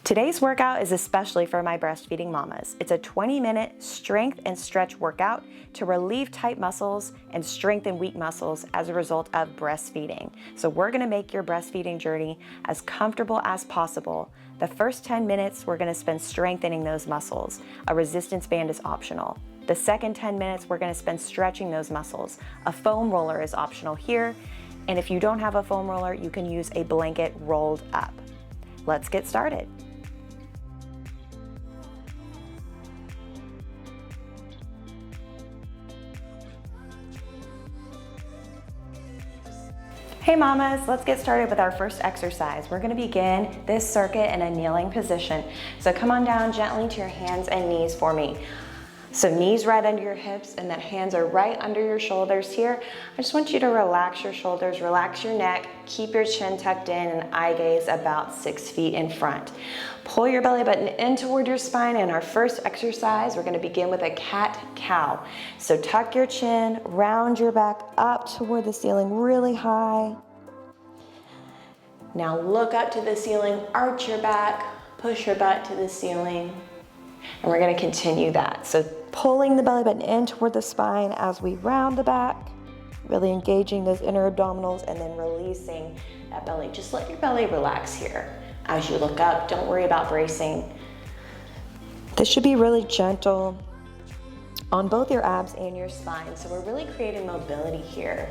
Today's workout is especially for my breastfeeding mamas. It's a 20-minute strength and stretch workout to relieve tight muscles and strengthen weak muscles as a result of breastfeeding. So we're gonna make your breastfeeding journey as comfortable as possible. The first 10 minutes, we're gonna spend strengthening those muscles. A resistance band is optional. The second 10 minutes, we're gonna spend stretching those muscles. A foam roller is optional here. And if you don't have a foam roller, you can use a blanket rolled up. Let's get started. Hey mamas, let's get started with our first exercise. We're gonna begin this circuit in a kneeling position. So come on down gently to your hands and knees for me. So knees right under your hips and then hands are right under your shoulders here. I just want you to relax your shoulders, relax your neck, keep your chin tucked in and eye gaze about 6 feet in front. Pull your belly button in toward your spine. In our first exercise, we're gonna begin with a cat-cow. So tuck your chin, round your back up toward the ceiling really high. Now look up to the ceiling, arch your back, push your butt to the ceiling. And we're gonna continue that. So pulling the belly button in toward the spine as we round the back, really engaging those inner abdominals and then releasing that belly. Just let your belly relax here. As you look up, don't worry about bracing. This should be really gentle on both your abs and your spine. So we're really creating mobility here.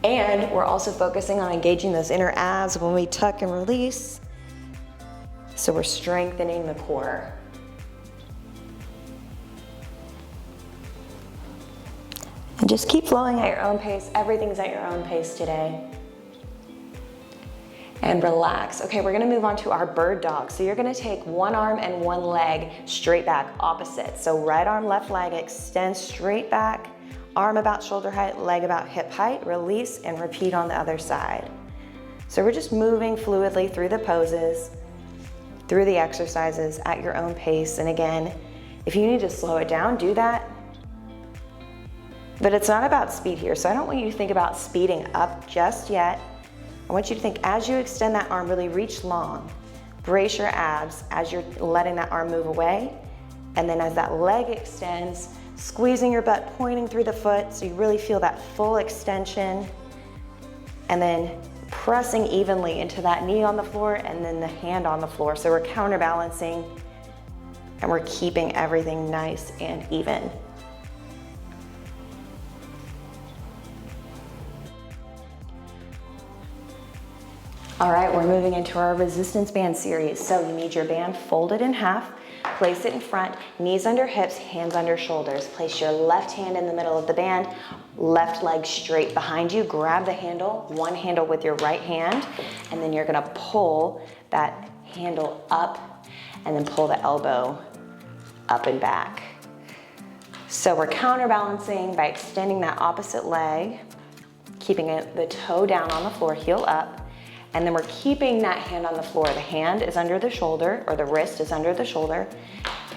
And we're also focusing on engaging those inner abs when we tuck and release. So we're strengthening the core. And just keep flowing at your own pace. Everything's at your own pace today. And relax. Okay, we're gonna move on to our bird dog. So you're gonna take one arm and one leg straight back, opposite. So right arm, left leg, extend straight back, arm about shoulder height, leg about hip height, release and repeat on the other side. So we're just moving fluidly through the poses, through the exercises at your own pace. And again, if you need to slow it down, do that. But it's not about speed here, so I don't want you to think about speeding up just yet. I want you to think as you extend that arm, really reach long. Brace your abs as you're letting that arm move away. And then as that leg extends, squeezing your butt, pointing through the foot so you really feel that full extension. And then pressing evenly into that knee on the floor and then the hand on the floor. So we're counterbalancing and we're keeping everything nice and even. All right, we're moving into our resistance band series. So you need your band folded in half, place it in front, knees under hips, hands under shoulders. Place your left hand in the middle of the band, left leg straight behind you. Grab the handle, one handle with your right hand, and then you're gonna pull that handle up and then pull the elbow up and back. So we're counterbalancing by extending that opposite leg, keeping the toe down on the floor, heel up. And then we're keeping that hand on the floor. The hand is under the shoulder, or the wrist is under the shoulder.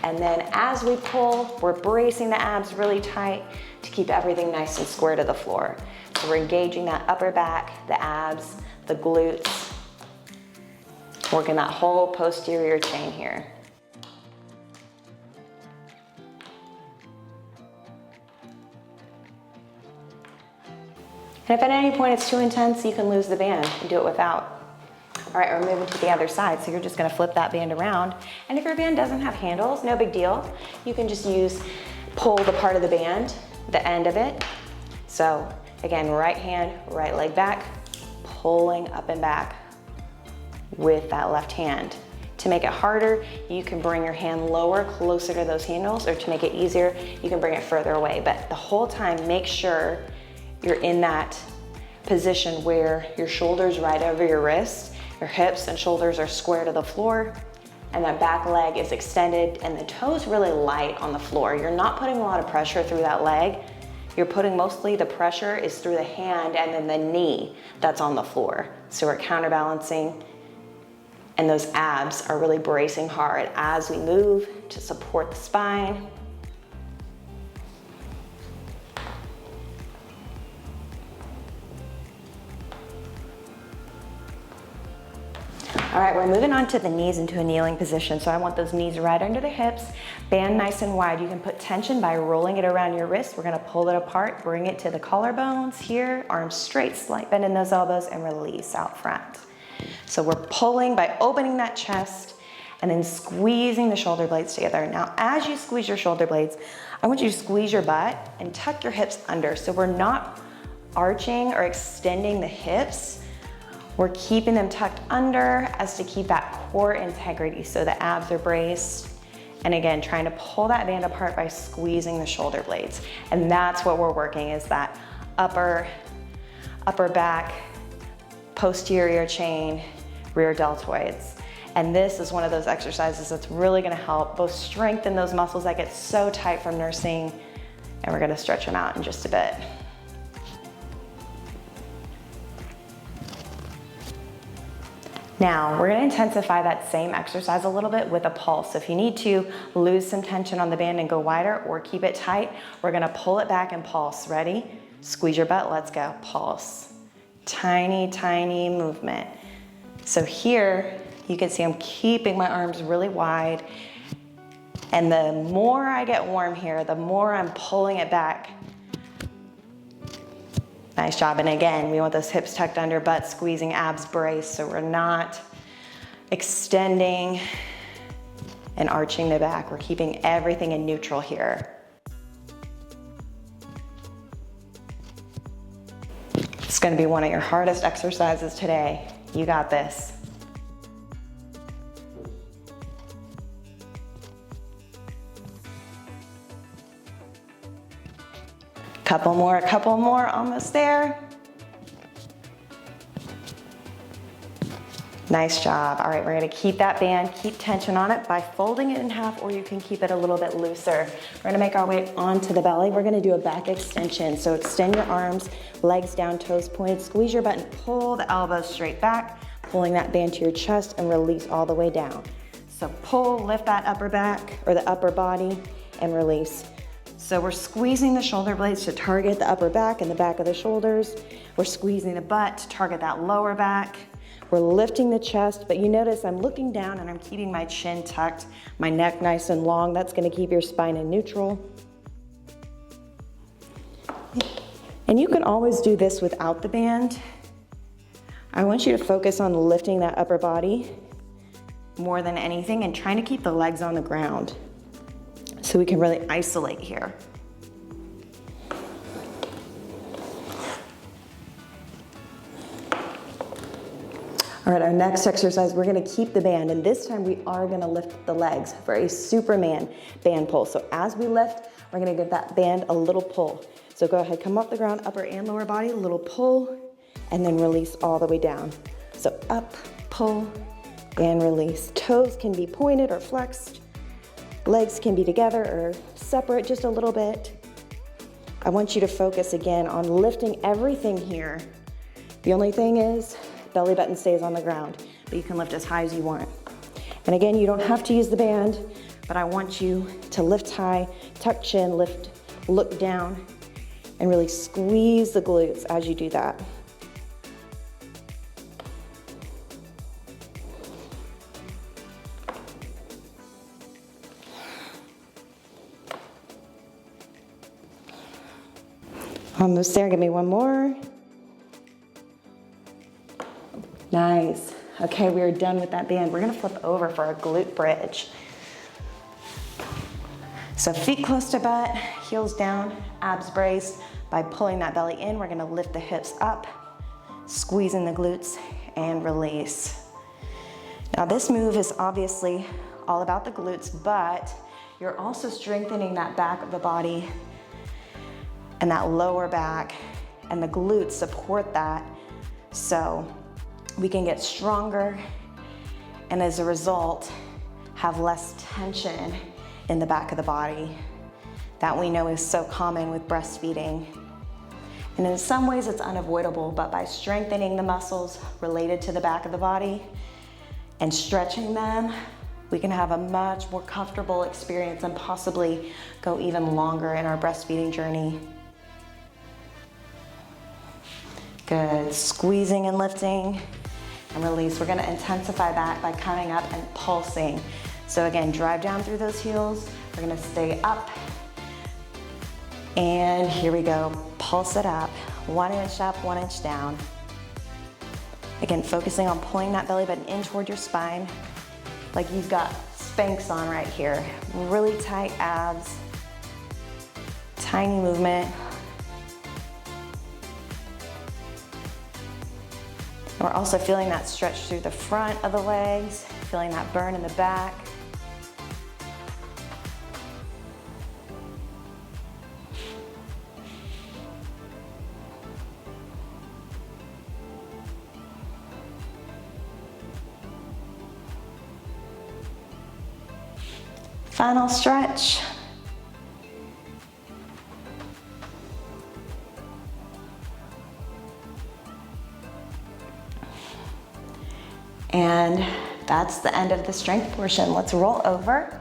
And then as we pull, we're bracing the abs really tight to keep everything nice and square to the floor. So we're engaging that upper back, the abs, the glutes, working that whole posterior chain here. And if at any point it's too intense, you can lose the band and do it without. All right, we're moving to the other side. So you're just gonna flip that band around. And if your band doesn't have handles, no big deal. You can just pull the part of the band, the end of it. So again, right hand, right leg back, pulling up and back with that left hand. To make it harder, you can bring your hand lower, closer to those handles, or to make it easier, you can bring it further away. But the whole time, make sure you're in that position where your shoulder's right over your wrist, your hips and shoulders are square to the floor, and that back leg is extended and the toes really light on the floor. You're not putting a lot of pressure through that leg. You're putting mostly the pressure is through the hand and then the knee that's on the floor. So we're counterbalancing and those abs are really bracing hard as we move to support the spine. All right, we're moving on to the knees into a kneeling position. So I want those knees right under the hips, band nice and wide. You can put tension by rolling it around your wrist. We're gonna pull it apart, bring it to the collarbones here, arms straight, slight bend in those elbows, and release out front. So we're pulling by opening that chest and then squeezing the shoulder blades together. Now, as you squeeze your shoulder blades, I want you to squeeze your butt and tuck your hips under. So we're not arching or extending the hips. We're keeping them tucked under as to keep that core integrity so the abs are braced. And again, trying to pull that band apart by squeezing the shoulder blades. And that's what we're working, is that upper back, posterior chain, rear deltoids. And this is one of those exercises that's really gonna help both strengthen those muscles that get so tight from nursing, and we're gonna stretch them out in just a bit. Now, we're gonna intensify that same exercise a little bit with a pulse. So if you need to lose some tension on the band and go wider or keep it tight, we're gonna pull it back and pulse. Ready? Squeeze your butt, let's go. Pulse. Tiny, tiny movement. So here, you can see I'm keeping my arms really wide. And the more I get warm here, the more I'm pulling it back. Nice job. And again, we want those hips tucked under, butt squeezing, abs braced, so we're not extending and arching the back. We're keeping everything in neutral here. It's gonna be one of your hardest exercises today. You got this. Couple more, almost there. Nice job. All right, we're gonna keep that band, keep tension on it by folding it in half, or you can keep it a little bit looser. We're gonna make our way onto the belly. We're gonna do a back extension. So extend your arms, legs down, toes pointed, squeeze your butt and pull the elbows straight back, pulling that band to your chest and release all the way down. So pull, lift that upper back or the upper body and release. So we're squeezing the shoulder blades to target the upper back and the back of the shoulders. We're squeezing the butt to target that lower back. We're lifting the chest, but you notice I'm looking down and I'm keeping my chin tucked, my neck nice and long. That's gonna keep your spine in neutral. And you can always do this without the band. I want you to focus on lifting that upper body more than anything and trying to keep the legs on the ground so we can really isolate here. All right, our next exercise, we're gonna keep the band, and this time we are gonna lift the legs for a Superman band pull. So as we lift, we're gonna give that band a little pull. So go ahead, come off the ground, upper and lower body, a little pull, and then release all the way down. So up, pull, and release. Toes can be pointed or flexed. Legs can be together or separate just a little bit. I want you to focus again on lifting everything here. The only thing is, belly button stays on the ground, but you can lift as high as you want. And again, you don't have to use the band, but I want you to lift high, tuck chin, lift, look down, and really squeeze the glutes as you do that. Almost there, give me one more. Nice. Okay, we are done with that band. We're gonna flip over for a glute bridge. So feet close to butt, heels down, abs braced. By pulling that belly in, we're gonna lift the hips up, squeezing the glutes, and release. Now this move is obviously all about the glutes, but you're also strengthening that back of the body and that lower back, and the glutes support that. So we can get stronger, and as a result, have less tension in the back of the body. That we know is so common with breastfeeding. And in some ways it's unavoidable, but by strengthening the muscles related to the back of the body and stretching them, we can have a much more comfortable experience and possibly go even longer in our breastfeeding journey. Good, squeezing and lifting. and release. We're gonna intensify that by coming up and pulsing. So again, drive down through those heels. We're gonna stay up. And here we go, pulse it up. 1 inch up, 1 inch down. Again, focusing on pulling that belly button in toward your spine, like you've got Spanx on right here. Really tight abs, tiny movement. We're also feeling that stretch through the front of the legs, feeling that burn in the back. Final stretch. And that's the end of the strength portion. Let's roll over,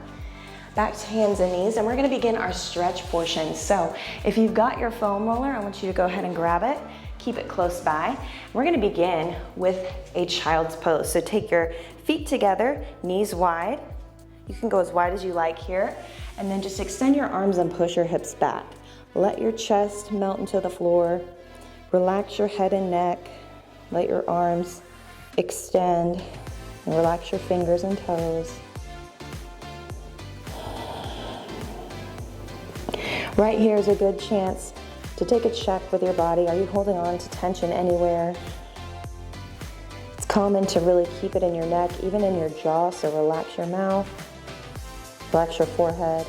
back to hands and knees, and we're gonna begin our stretch portion. So if you've got your foam roller, I want you to go ahead and grab it, keep it close by. We're gonna begin with a child's pose. So take your feet together, knees wide. You can go as wide as you like here, and then just extend your arms and push your hips back. Let your chest melt into the floor. Relax your head and neck. Let your arms extend and relax your fingers and toes. Right here is a good chance to take a check with your body. Are you holding on to tension anywhere? It's common to really keep it in your neck, even in your jaw, so relax your mouth, relax your forehead.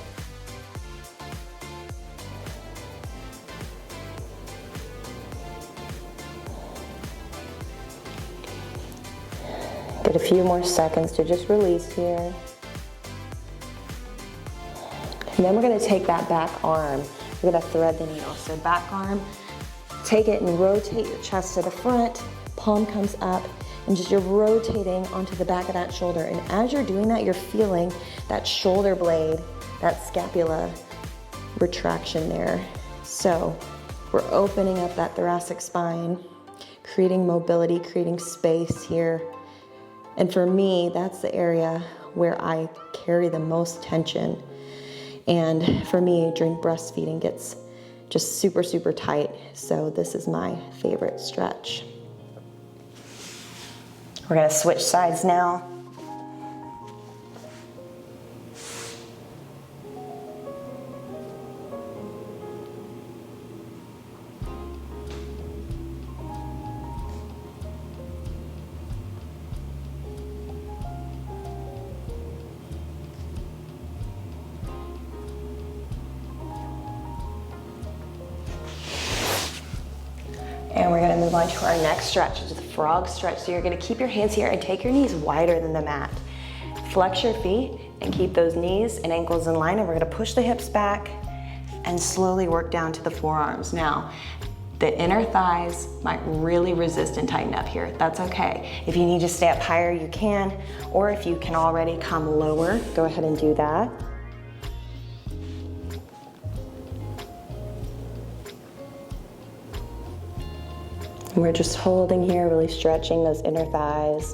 Get a few more seconds to just release here. And then we're gonna take that back arm. We're gonna thread the needle. So back arm, take it and rotate your chest to the front, palm comes up, and just you're rotating onto the back of that shoulder. And as you're doing that, you're feeling that shoulder blade, that scapula retraction there. So we're opening up that thoracic spine, creating mobility, creating space here. And for me, that's the area where I carry the most tension. And for me, during breastfeeding, gets just super, super tight. So this is my favorite stretch. We're gonna switch sides now. And we're gonna move on to our next stretch, which is the frog stretch. So you're gonna keep your hands here and take your knees wider than the mat. Flex your feet and keep those knees and ankles in line, and we're gonna push the hips back and slowly work down to the forearms. Now, the inner thighs might really resist and tighten up here. That's okay. If you need to stay up higher, you can, or if you can already come lower, go ahead and do that. We're just holding here, really stretching those inner thighs.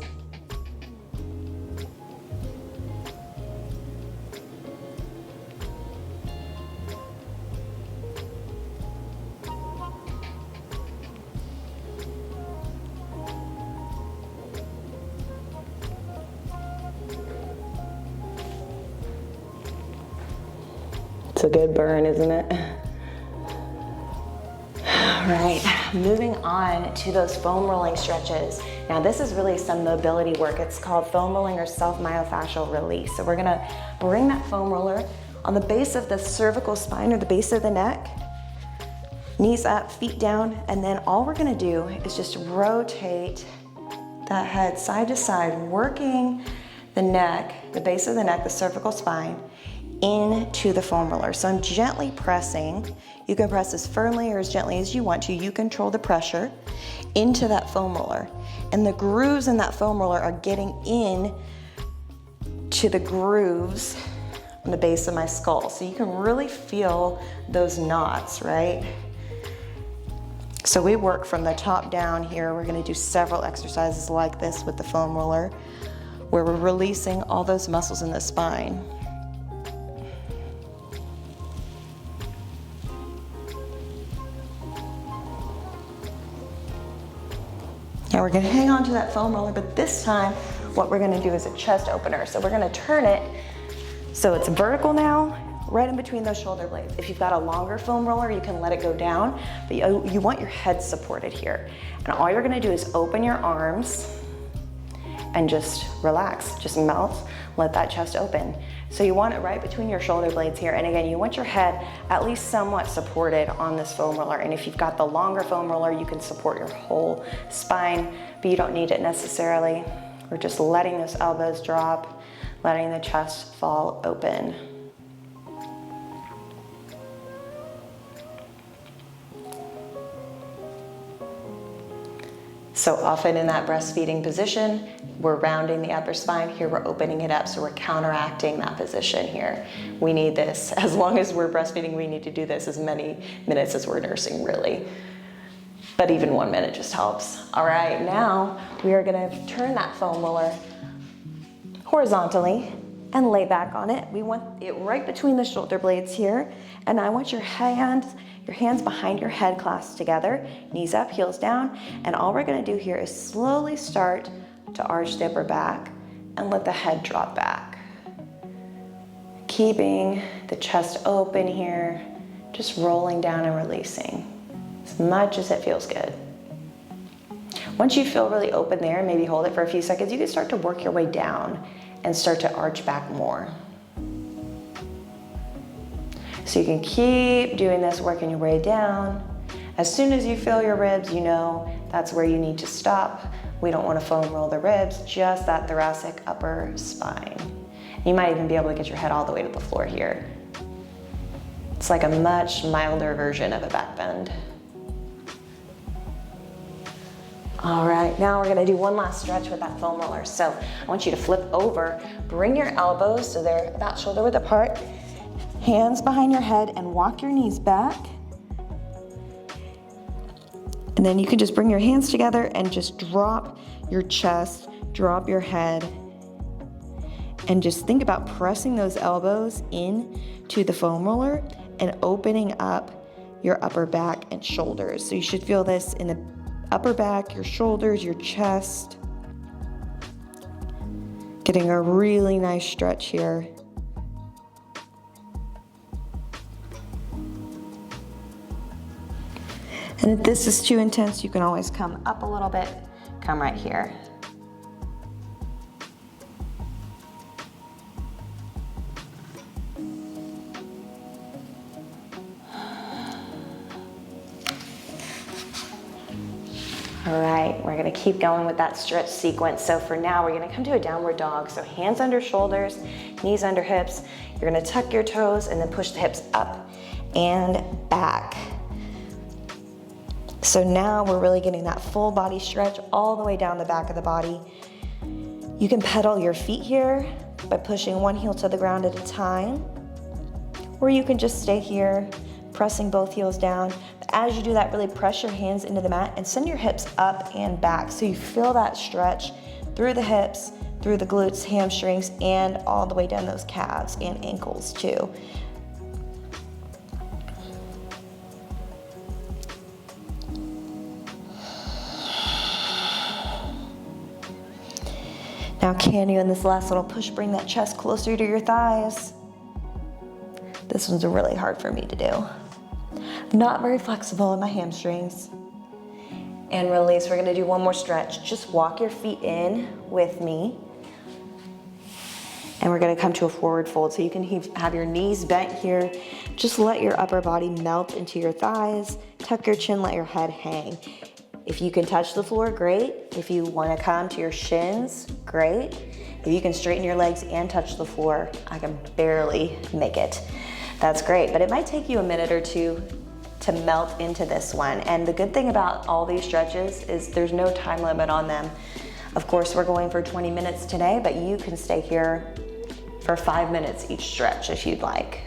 It's a good burn, isn't it? All right, moving on to those foam rolling stretches. Now this is really some mobility work. It's called foam rolling or self-myofascial release. So we're gonna bring that foam roller on the base of the cervical spine or the base of the neck, knees up, feet down, and then all we're gonna do is just rotate that head side to side, working the neck, the base of the neck, the cervical spine, into the foam roller. So I'm gently pressing. You can press as firmly or as gently as you want to. You control the pressure into that foam roller. And the grooves in that foam roller are getting in to the grooves on the base of my skull. So you can really feel those knots, right? So we work from the top down here. We're gonna do several exercises like this with the foam roller, where we're releasing all those muscles in the spine. Now we're gonna hang on to that foam roller, but this time, what we're gonna do is a chest opener. So we're gonna turn it so it's vertical now, right in between those shoulder blades. If you've got a longer foam roller, you can let it go down, but you want your head supported here. And all you're gonna do is open your arms and just relax, just melt, let that chest open. So you want it right between your shoulder blades here. And again, you want your head at least somewhat supported on this foam roller. And if you've got the longer foam roller, you can support your whole spine, but you don't need it necessarily. We're just letting those elbows drop, letting the chest fall open. So often in that breastfeeding position, we're rounding the upper spine. Here we're opening it up, so we're counteracting that position here. We need this. As long as we're breastfeeding, we need to do this as many minutes as we're nursing, really. But even 1 minute just helps. All right, now we are gonna turn that foam roller horizontally and lay back on it. We want it right between the shoulder blades here. And I want your hands behind your head clasped together, knees up, heels down. And all we're gonna do here is slowly start to arch the upper back and let the head drop back. Keeping the chest open here, just rolling down and releasing as much as it feels good. Once you feel really open there, maybe hold it for a few seconds, you can start to work your way down and start to arch back more. So you can keep doing this, working your way down. As soon as you feel your ribs, you know that's where you need to stop. We don't want to foam roll the ribs, just that thoracic upper spine. You might even be able to get your head all the way to the floor here. It's like a much milder version of a back bend. All right, now we're gonna do one last stretch with that foam roller. So I want you to flip over, bring your elbows so they're about shoulder width apart, hands behind your head, and walk your knees back. And then you can just bring your hands together and just drop your chest, drop your head, and just think about pressing those elbows in to the foam roller and opening up your upper back and shoulders. So you should feel this in the upper back, your shoulders, your chest. Getting a really nice stretch here. And if this is too intense, you can always come up a little bit, come right here. All right, we're gonna keep going with that stretch sequence. So for now, we're gonna come to a downward dog. So hands under shoulders, knees under hips. You're gonna tuck your toes and then push the hips up and back. So now we're really getting that full body stretch all the way down the back of the body. You can pedal your feet here by pushing one heel to the ground at a time, or you can just stay here, pressing both heels down. But as you do that, really press your hands into the mat and send your hips up and back so you feel that stretch through the hips, through the glutes, hamstrings, and all the way down those calves and ankles too. Now can you, in this last little push, bring that chest closer to your thighs? This one's really hard for me to do. Not very flexible in my hamstrings. And release. We're gonna do one more stretch. Just walk your feet in with me. And we're gonna come to a forward fold. So you can have your knees bent here. Just let your upper body melt into your thighs. Tuck your chin, let your head hang. If you can touch the floor, great. If you wanna come to your shins, great. If you can straighten your legs and touch the floor, I can barely make it. That's great, but it might take you a minute or two to melt into this one. And the good thing about all these stretches is there's no time limit on them. Of course, we're going for 20 minutes today, but you can stay here for 5 minutes each stretch if you'd like.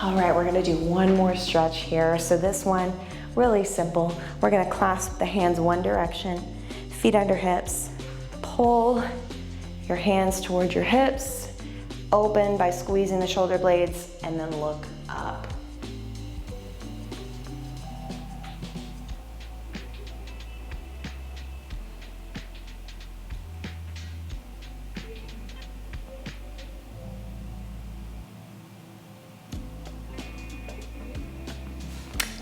All right, we're gonna do one more stretch here. So this one, really simple. We're gonna clasp the hands one direction, feet under hips, pull your hands towards your hips, open by squeezing the shoulder blades, and then look up.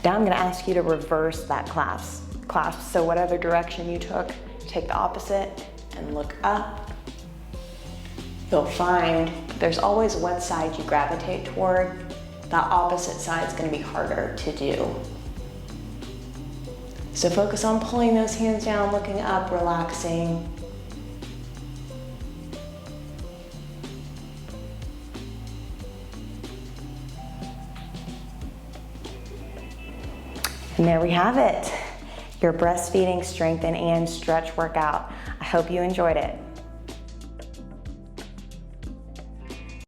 Now I'm gonna ask you to reverse that clasp. So whatever direction you took, take the opposite and look up. You'll find there's always one side you gravitate toward. That opposite side is gonna be harder to do. So focus on pulling those hands down, looking up, relaxing. And there we have it, your breastfeeding, strengthen, and stretch workout. I hope you enjoyed it.